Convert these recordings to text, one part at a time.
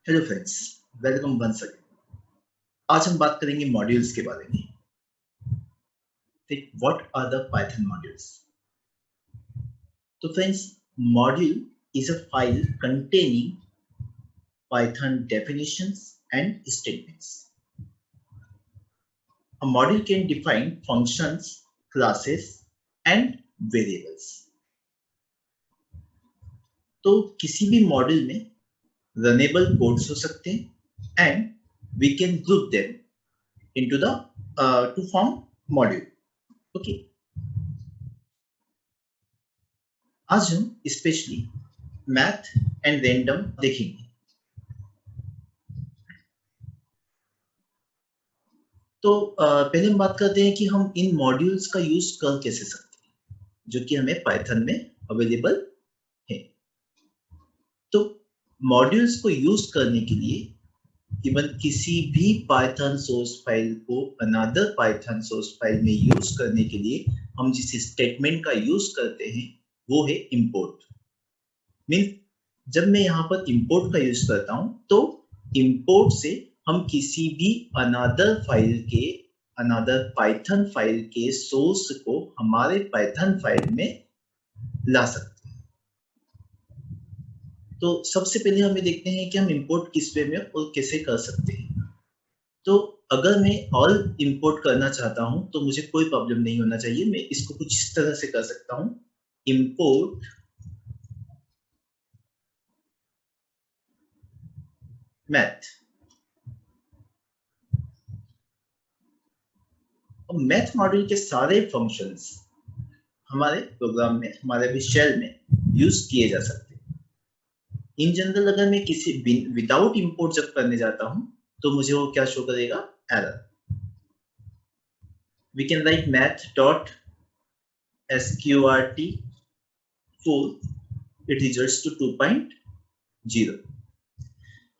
Hello friends, welcome once again. आज हम बात करेंगे मॉड्यूल्स के बारे में। What are the Python modules? तो friends, module is a file containing Python definitions and statements. A module can define functions, classes and variables. तो किसी भी मॉड्यूल में रनेबल कोड्स हो सकते हैं and we can group them into the to form module. Okay. आज हम specially math and random देखेंगे। तो पहले हम बात करते हैं कि हम इन मॉड्यूल्स का यूज कर कैसे सकते हैं, जो कि हमें पाइथन में अवेलेबल है। तो मॉड्यूल्स को यूज करने के लिए इवन किसी भी पाइथन सोर्स फाइल को अनदर पाइथन सोर्स फाइल में यूज करने के लिए हम जिस स्टेटमेंट का यूज करते हैं वो है इंपोर्ट। मीन जब मैं यहाँ पर इंपोर्ट का यूज करता हूँ तो इंपोर्ट से हम किसी भी अनदर पाइथन फाइल के सोर्स को हमारे पाइथन फाइल में ला सकते हैं। तो सबसे पहले हमें देखते हैं कि हम इंपोर्ट किस वे में और कैसे कर सकते हैं। तो अगर मैं ऑल इंपोर्ट करना चाहता हूं तो मुझे कोई प्रॉब्लम नहीं होना चाहिए। मैं इसको कुछ इस तरह से कर सकता हूं, इंपोर्ट मैथ। और मैथ मॉड्यूल के सारे फंक्शंस हमारे प्रोग्राम में, हमारे भी शेल में यूज किए जा सकते हैं। इन जनरल अगर मैं किसी विदाउट इंपोर्ट जब करने जाता हूं तो मुझे वो क्या शो करेगा? Error. We can write math dot sqrt 4, it results to 2.0।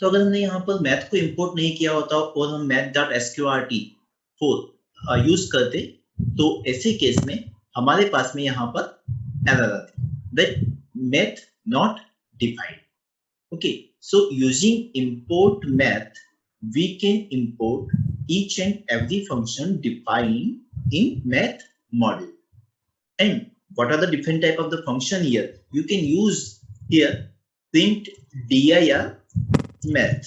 तो अगर हमने यहाँ पर मैथ को इंपोर्ट नहीं किया होता और हम math.sqrt 4 यूज करते तो ऐसे केस में हमारे पास में यहाँ पर एरर आती, that math not defined. Okay, so using import math we can import each and every function defined in math module. And what are the different type of the function here? You can use here print dir math.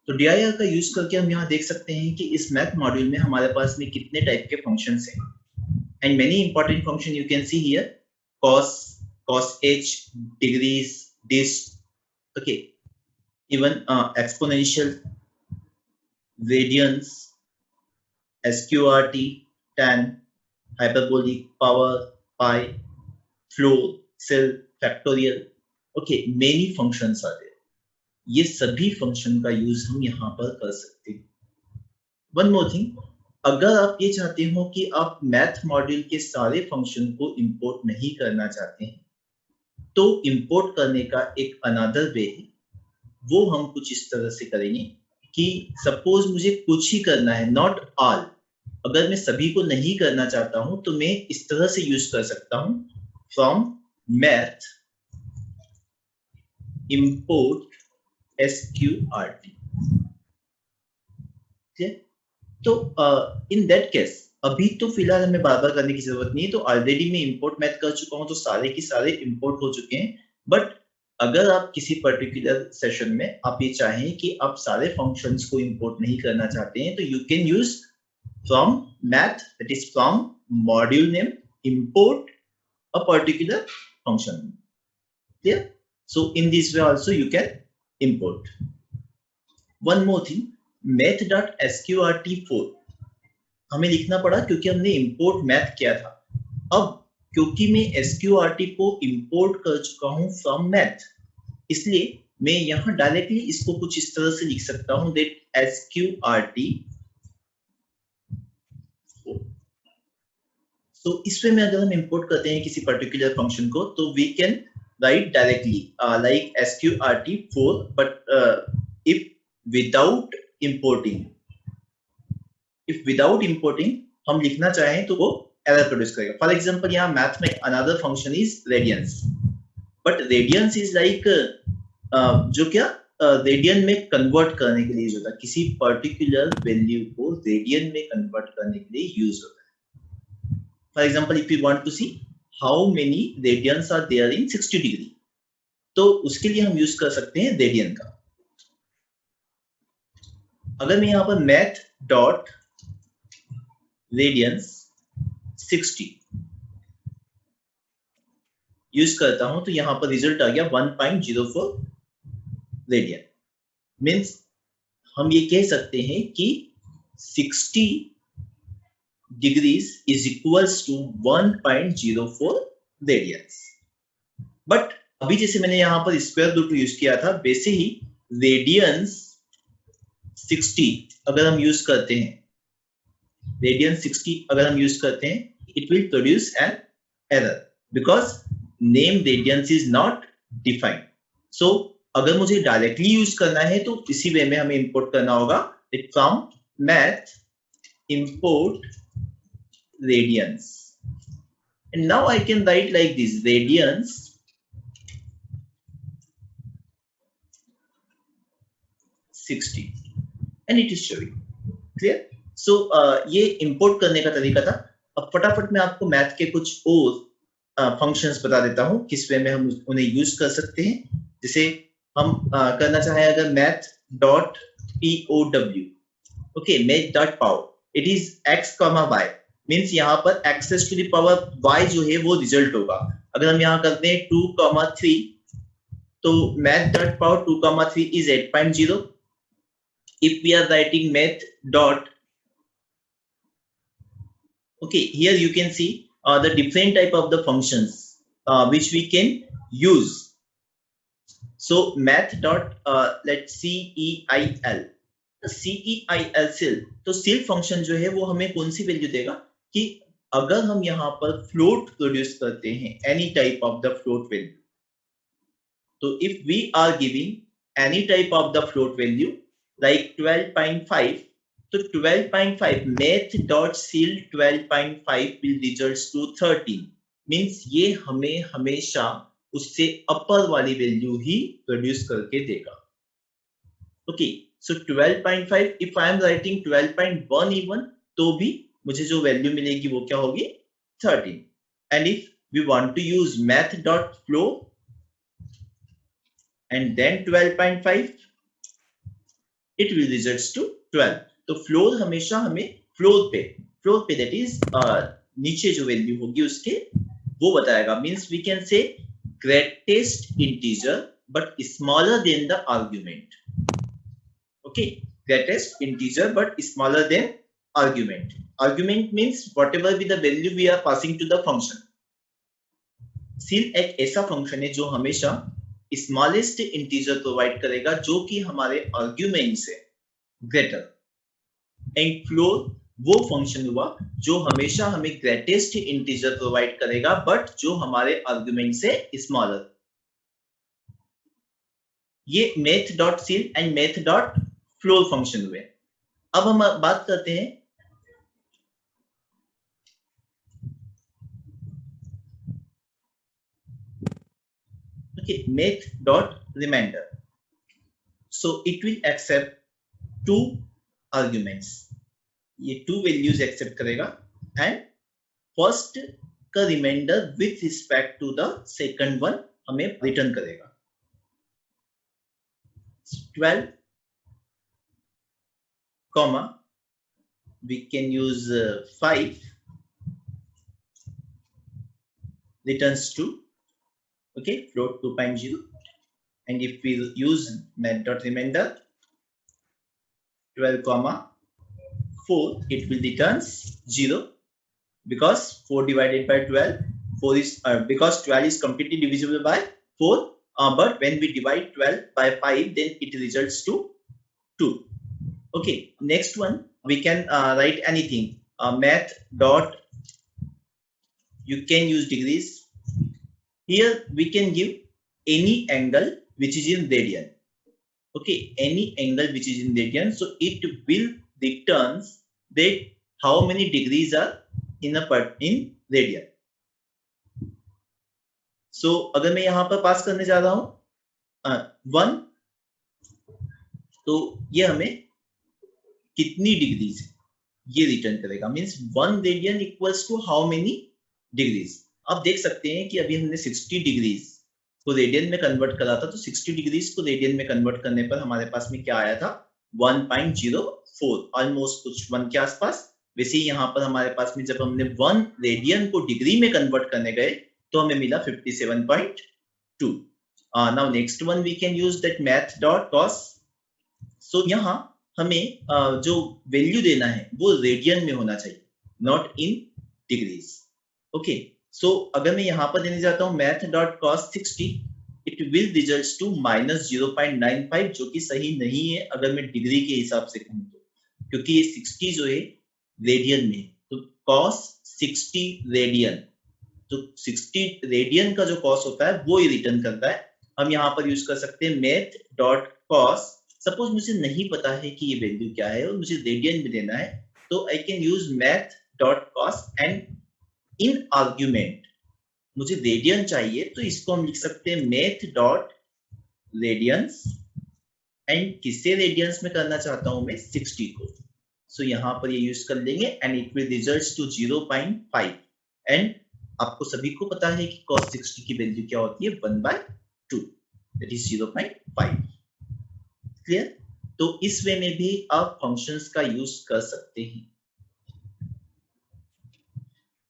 तो dir का use करके हम यहाँ देख सकते हैं कि इस मैथ मॉड्यूल में हमारे पास में कितने टाइप के फंक्शंस हैं। And many important function you can see here, cos, cos h, degrees, this, okay, even exponential, radians, sqrt, tan, hyperbolic, power, pi, flow, cell, factorial, okay, many functions are there। ये सभी function का use हम यहाँ पर कर सकते हैं। One more thing, अगर आप ये चाहते हो कि आप मैथ मॉड्यूल के सारे फंक्शन को इंपोर्ट नहीं करना चाहते हैं तो इंपोर्ट करने का एक अनदर वे है, वो हम कुछ इस तरह से करेंगे कि सपोज मुझे कुछ ही करना है, नॉट ऑल। अगर मैं सभी को नहीं करना चाहता हूं तो मैं इस तरह से यूज कर सकता हूं, फ्रॉम मैथ इंपोर्ट sqrt। तो इन दैट केस अभी तो फिलहाल हमें बार बार करने की जरूरत नहीं है, तो ऑलरेडी मैं इंपोर्ट मैथ कर चुका हूं तो सारे की सारे इंपोर्ट हो चुके हैं। बट अगर आप किसी पर्टिकुलर सेशन में आप ये चाहें कि आप सारे फंक्शंस को इंपोर्ट नहीं करना चाहते हैं तो you can use from math, that is from module name import a particular function. Clear? So in this way also you can import. One more thing, math.sqrt4 हमें लिखना पड़ा क्योंकि हमने import math किया था। अब क्योंकि मैं sqrt को import कर चुका हूं from math, इसलिए मैं यहाँ डायरेक्टली इसको कुछ इस तरह से लिख सकता हूं, that sqrt। तो इस वे में अगर हम इंपोर्ट करते हैं किसी पर्टिकुलर फंक्शन को तो we can write directly like sqrt4, but if without importing हम लिखना चाहें तो वो एरर प्रोड्यूस करेगा। फॉर एग्जांपल यहाँ मैथ में another function is radians. But radians is like जो क्या रेडियन में कन्वर्ट करने के लिए होता है, किसी पर्टिकुलर वैल्यू को रेडियन में कन्वर्ट करने के लिए यूज होता है. For example if you want to see how many radians are there in 60 degree, तो उसके लिए हम यूज कर सकते हैं रेडियन का. अगर मैं यहाँ पर मैथ डॉट रेडियंस 60 यूज करता हूं तो यहाँ पर रिजल्ट आ गया 1.04 रेडियन. मीन्स हम ये कह सकते हैं कि 60 degrees is equals to 1.04 radians. But अभी जैसे मैंने यहाँ पर स्क्वायर रूट यूज किया था, वैसे ही रेडियंस 60 अगर हम यूज करते हैं, रेडियंस 60 अगर हम यूज करते हैं, it will produce an error because name radians is not defined. So अगर मुझे डायरेक्टली यूज करना है तो इसी वे में हमें इंपोर्ट करना होगा from math import radians, and now I can write like this radians $60 and it is showing. Clear? So ये इंपोर्ट करने का तरीका था. अब फटाफट मैं आपको मैथ के कुछ और फंक्शंस बता देता हूं किस वे में हम उन्हें यूज कर सकते हैं. जैसे हम करना चाहें अगर math dot POW, okay, math dot power it is x, y, means यहाँ पर x to the power y जो है वो रिजल्ट होगा. अगर हम यहाँ करते हैं 2, 3, तो math dot power 2, 3 is 8.0. if we are writing math dot, okay, here you can see the different type of the functions which we can use. So math dot let's CEIL, CEIL cell, तो cell function जो है वो हमें कौन सी value देगा कि अगर हम यहाँ पर फ्लोट प्रोड्यूस करते हैं, any type of the float value, तो if we are giving any type of the float value like 12.5, तो 12.5 math.cell 12.5 will results to 13, means ये हमें हमेशा उससे अपर वाली वैल्यू ही प्रोड्यूस करके देगा. Okay, so 12.5 if I am writing 12.1 even, तो भी मुझे जो वैल्यू मिलेगी वो क्या होगी 13. and if we want to use math.flow and then 12.5, it will results to 12. तो फ्लोर हमेशा हमें फ्लोर पे दैट इज नीचे जो वैल्यू होगी उसके वो बताएगा. Means we can say greatest integer but smaller than the argument. Okay, greatest integer but smaller than argument. Argument means whatever be the value we are passing to the function. Ceil एक ऐसा function है जो हमेशा smallest integer provide करेगा जो कि हमारे argument से ग्रेटर. एंड फ्लोर वो फंक्शन हुआ जो हमेशा हमें ग्रेटेस्ट इंटीजर प्रोवाइड करेगा बट जो हमारे आर्गुमेंट से स्मॉलर. ये math dot seal and math dot floor function हुए. अब हम बात करते हैं math dot remainder. So it will accept two arguments. ये two values accept करेगा and first का remainder with respect to the second one हमें return करेगा. 12 comma we can use 5 returns 2. Okay, float 2.0, and if we use math dot remainder 12 comma 4, it will returns 0 because 4 divided by 12, 4 is because 12 is completely divisible by 4, but when we divide 12 by 5 then it results to 2. Okay, next one we can write anything. Math dot, you can use degrees. Here we can give any angle which is in radian. Okay, any angle which is in radian, so it will returns that how many degrees are in radian. सो अगर मैं यहाँ पर पास करने जा रहा हूँ 1, तो ये हमें कितनी डिग्रीज ये रिटर्न करेगा, means 1 radian equals to how many degrees. आप देख सकते हैं कि अभी हमने 60 डिग्रीज को रेडियन में कन्वर्ट करा था, तो 60 डिग्रीज को रेडियन में कन्वर्ट करने पर हमारे पास में क्या आया था, 1.04, ऑलमोस्ट कुछ 1 के आसपास। वैसे ही यहाँ पर हमारे पास में जब हमने 1 रेडियन को डिग्री में कन्वर्ट करने गए तो हमें मिला 57.2। Now next one we can use that math dot cos. So यहाँ हमें जो वैल्यू देना है वो रेडियन में होना चाहिए, not in degrees. Okay, so अगर मैं यहाँ पर देने जाता हूँ math dot cos 60, it will result to -0.95, जो कि सही नहीं है अगर मैं डिग्री के हिसाब से कहूँ तो, क्योंकि ये 60 जो है रेडियन में, तो कॉस 60 रेडियन, तो 60 रेडियन का जो कॉस होता है वो ही रिटर्न करता है। हम यहाँ पर यूज कर सकते हैं मैथ डॉट कॉस। सपोज मुझे नहीं पता है कि ये वैल्यू क्या है और मुझे रेडियन में देना है, तो I can use math dot cos and in argument मुझे रेडियन चाहिए, तो इसको हम लिख सकते हैं मैथ डॉट रेडियंस, एंड किससे रेडियंस में करना चाहता हूं मैं, 60 को। सो यहाँ पर ये यूज कर लेंगे and it will result to 0.5, and आपको सभी को पता है कि cos 60 की वैल्यू क्या होती है, 1/2, दैट इज 0.5। क्लियर? तो इस वे में भी आप फंक्शंस का यूज कर सकते हैं।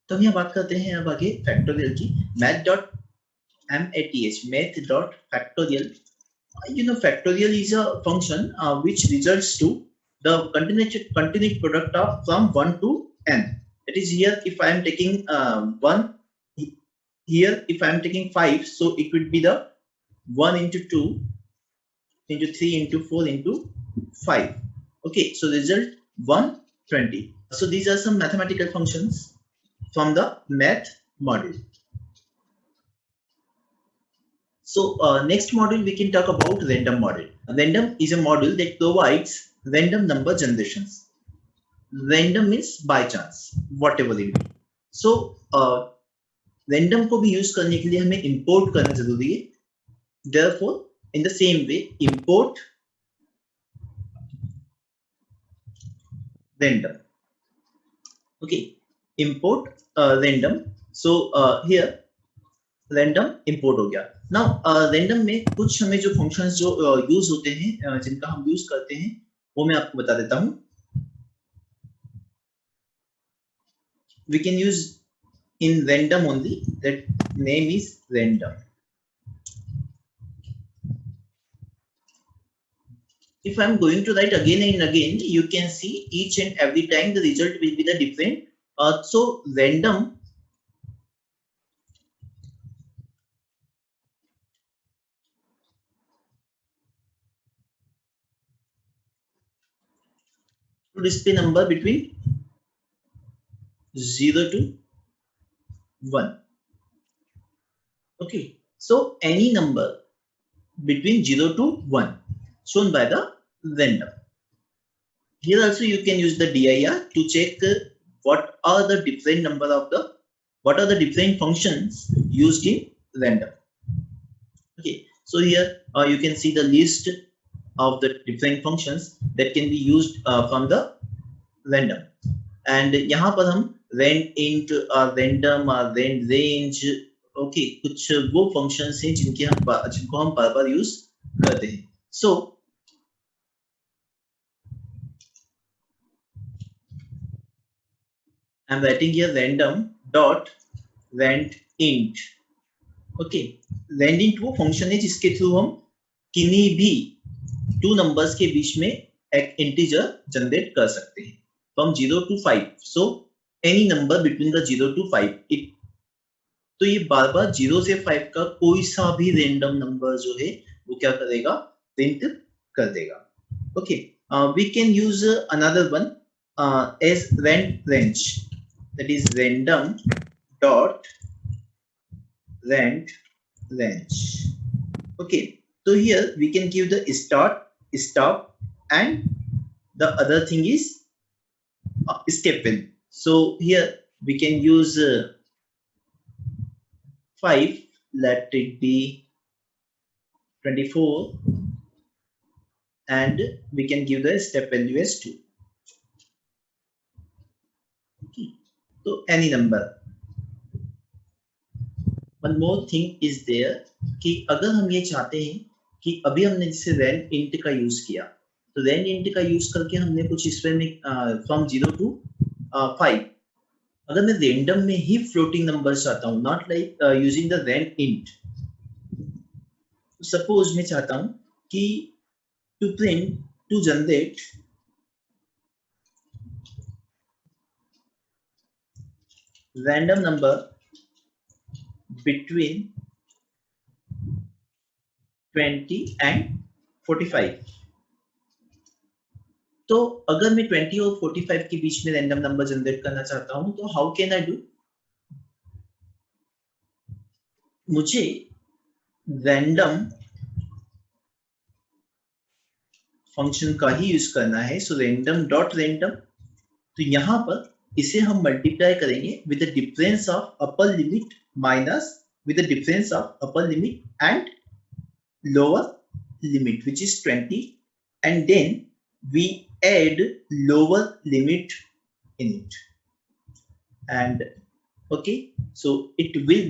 तो हम यहाँ बात करते हैं अब आगे फैक्टोरियल की। Math dot math dot factorial, you know, factorial is a function which results to the continuous product of from 1 to n. That is, here if I am taking 1, here if I am taking 5, so it would be the 1 into 2 into 3 into 4 into 5. Okay, so result 120. So these are some mathematical functions from the math module. So next module we can talk about random model. Random is a model that provides random number generations. Random means by chance, whatever it be. So random को भी use करने के लिए हमें import करना जरूरी है. Therefore, in the same way, import random. Okay, import random. So here random import हो गया। Now random में कुछ हमें जो functions जो use होते हैं, जिनका हम use करते हैं, वो मैं आपको बता देता हूँ। We can use in random only, that name is random. If I'm going to write again and again, you can see each and every time the result will be the different. So random to display number between 0 to 1. Okay, so any number between 0 to 1 shown by the random. Here also you can use the dir to check what are the different functions used in random. Okay, so here you can see the list of the different functions that can be used from the random. And यहाँ पर हम rand_int, random, rand_range, okay, कुछ वो functions हैं जिनको हम बार-बार use करते हैं. So I'm writing here random dot rand_int. Okay, rand_int वो function है जिसके थ्रू हम किन्हीं भी 2 numbers के बीच में एक integer generate कर सकते हैं from 0 to 5. So any number between the 0 to 5. तो ये बार-बार 0 से 5 का कोई सा भी random number जो है वो क्या करेगा, print कर देगा. Okay, we can use another one as rand_range. That is random dot rand_range. Okay, so here we can give the start, stop, and the other thing is step in. So here we can use 5 let it be 24 and we can give the step value as 2. Okay. So any number. One more thing is there कि अगर हम ये चाहते हैं कि अभी हमने जैसे rand int का यूज किया, तो rand int का यूज करके हमने कुछ इस वे में फ्रॉम 0 to 5, अगर मैं रैंडम में ही फ्लोटिंग नंबर चाहता हूँ, not like using the rand int, suppose मैं चाहता हूँ कि to generate random number between 20 and 45, तो अगर मैं 20 और 45 के बीच में रैंडम नंबर जनरेट करना चाहता हूं, तो हाउ कैन आई डू? मुझे रैंडम फंक्शन का ही यूज करना है, सो रैंडम डॉट रैंडम, तो यहां पर इसे हम मल्टीप्लाई करेंगे with the difference of upper limit minus with the difference of upper limit and lower limit which is 20, and then we add lower limit in it, and okay, so it will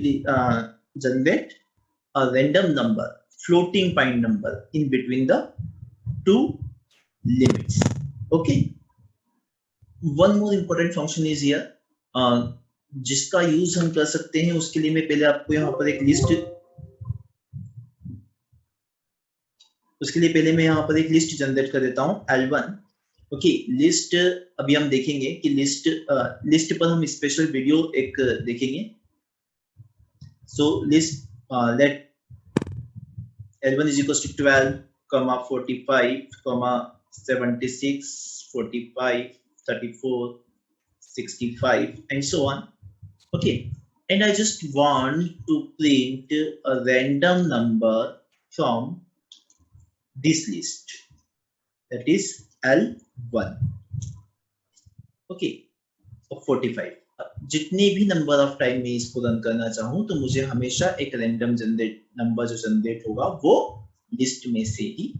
generate a random number, floating point number in between the two limits. Okay, one more important function is here जिसका use हम कर सकते हैं, उसके लिए मैं पहले आपको यहाँ पर एक लिस्ट, उसके लिए पहले मैं यहाँ पर एक लिस्ट जनरेट कर देता हूँ L1. ओके, लिस्ट अभी हम देखेंगे कि लिस्ट पर हम स्पेशल वीडियो एक देखेंगे. So list let L1 is equals to 12, 45, 76, 45, 34, 65 and so on. Okay, and I just want to print a random number from this list, that is L1. okay, और 45, जितने भी नंबर ऑफ टाइम में इसको run करना चाहूं, तो मुझे हमेशा एक रैंडम जनरेट नंबर जो जनरेट होगा वो लिस्ट में से ही